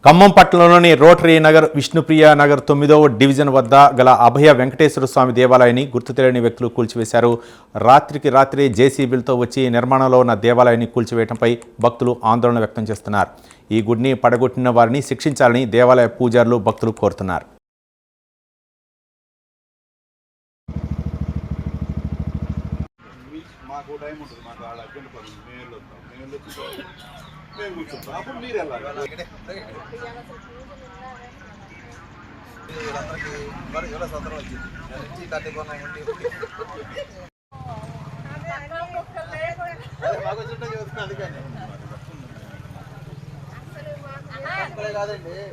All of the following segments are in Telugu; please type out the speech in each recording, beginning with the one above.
ఖమ్మం పట్టణంలోని రోటరీ నగర్ విష్ణుప్రియ నగర్ 9వ డివిజన్ వద్ద గల అభయ వెంకటేశ్వర స్వామి దేవాలయాన్ని గుర్తు తెలియని వ్యక్తులు కూల్చివేశారు. రాత్రికి రాత్రి జేసీబీలతో వచ్చి నిర్మాణంలో ఉన్న దేవాలయాన్ని కూల్చివేయడంపై భక్తులు ఆందోళన వ్యక్తం చేస్తున్నారు. ఈ గుడిని పడగొట్టిన వారిని శిక్షించాలని దేవాలయ పూజారులు భక్తులు కోరుతున్నారు. కాదండి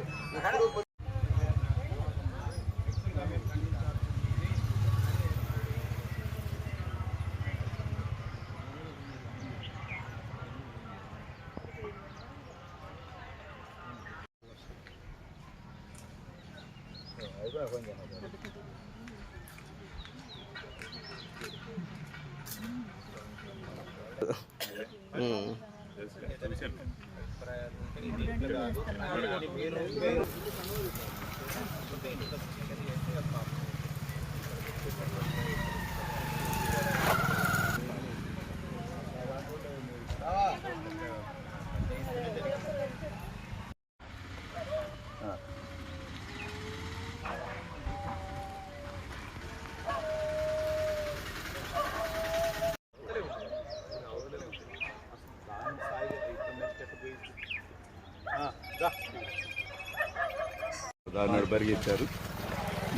దాన్ని పరిగెత్తారు.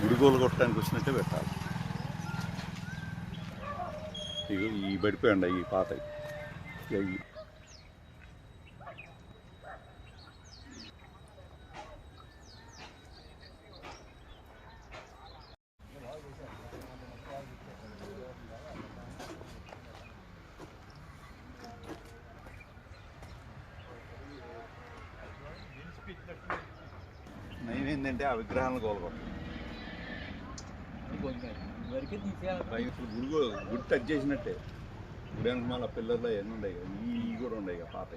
గుడిగోలు కొట్టడానికి వచ్చినట్టే పెట్టాలి. ఇక ఈ పడిపోయండి ఈ పాత ఏంటంటే ఆ విగ్రహాలను కోలుకోవడం. ఇప్పుడు గుడి టచ్ చేసినట్టే గుడి వెనక మళ్ళీ పిల్లర్లో ఎన్ని ఉన్నాయి, ఇవి కూడా ఉన్నాయి ఇక పాత.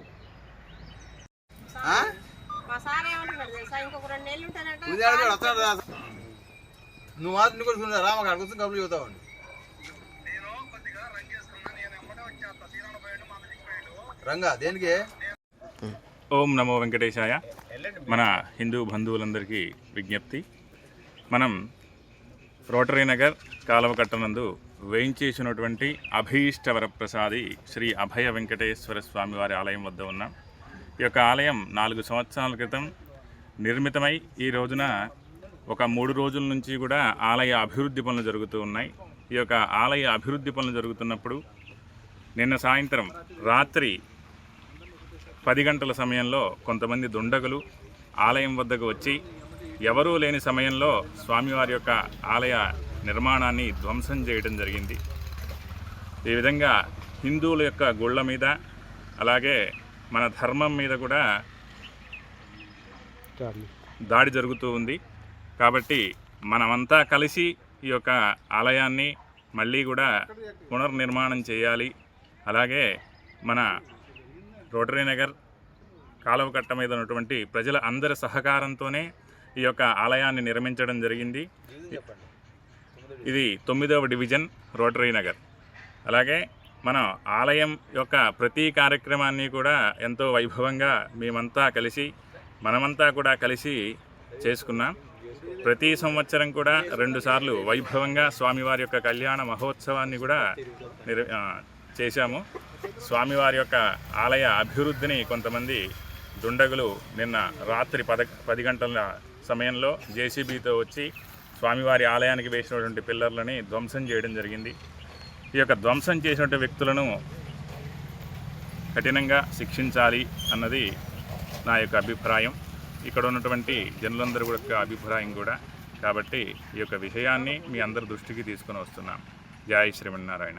నువ్వు మాత్రం కూడా రా మాకు అడుగుతుంది కబుర్లు చెబుతావండి. రంగా దేనికి? ఓం నమో వెంకటేశాయ. మన హిందూ బంధువులందరికీ విజ్ఞప్తి, మనం రోటరీ నగర్ కాలువ కట్టనందు వేయించేసినటువంటి అభీష్ట వరప్రసాది శ్రీ అభయ వెంకటేశ్వర స్వామివారి ఆలయం వద్ద ఉన్నాం. ఈ యొక్క ఆలయం 4 సంవత్సరాల క్రితం నిర్మితమై ఈ రోజున ఒక 3 రోజుల నుంచి కూడా ఆలయ అభివృద్ధి పనులు జరుగుతూ ఉన్నాయి. ఈ యొక్క ఆలయ అభివృద్ధి పనులు జరుగుతున్నప్పుడు నిన్న సాయంత్రం రాత్రి 10 గంటల సమయంలో కొంతమంది దుండగులు ఆలయం వద్దకు వచ్చి ఎవరూ లేని సమయంలో స్వామివారి యొక్క ఆలయ నిర్మాణాన్ని ధ్వంసం చేయడం జరిగింది. ఈ విధంగా హిందువుల యొక్క గుళ్ళ మీద అలాగే మన ధర్మం మీద కూడా దాడి జరుగుతూ ఉంది. కాబట్టి మనమంతా కలిసి ఈ యొక్క ఆలయాన్ని మళ్ళీ కూడా పునర్నిర్మాణం చేయాలి. అలాగే మన రోటరీ నగర్ కాలువ కట్ట మీద ఉన్నటువంటి ప్రజల అందరి సహకారంతోనే ఈ యొక్క ఆలయాన్ని నిర్మించడం జరిగింది. ఇది 9వ డివిజన్ రోటరీ నగర్. అలాగే మన ఆలయం యొక్క ప్రతి కార్యక్రమాన్ని కూడా ఎంతో వైభవంగా మనమంతా కూడా కలిసి చేసుకున్నాం. ప్రతి సంవత్సరం కూడా 2 సార్లు వైభవంగా స్వామివారి యొక్క కళ్యాణ మహోత్సవాన్ని కూడా చేశాము. స్వామివారి యొక్క ఆలయ అభివృద్ధిని కొంతమంది దుండగులు నిన్న రాత్రి 10 గంటల సమయంలో జేసీబీతో వచ్చి స్వామివారి ఆలయానికి వేసినటువంటి పిల్లర్లని ధ్వంసం చేయడం జరిగింది. ఈ యొక్క ధ్వంసం చేసినటువంటి వ్యక్తులను కఠినంగా శిక్షించాలి అన్నది నా యొక్క అభిప్రాయం, ఇక్కడ ఉన్నటువంటి జనులందరూ యొక్క అభిప్రాయం కూడా. కాబట్టి ఈ యొక్క విషయాన్ని మీ అందరి దృష్టికి తీసుకొని వస్తున్నాం. జై శ్రీమన్నారాయణ.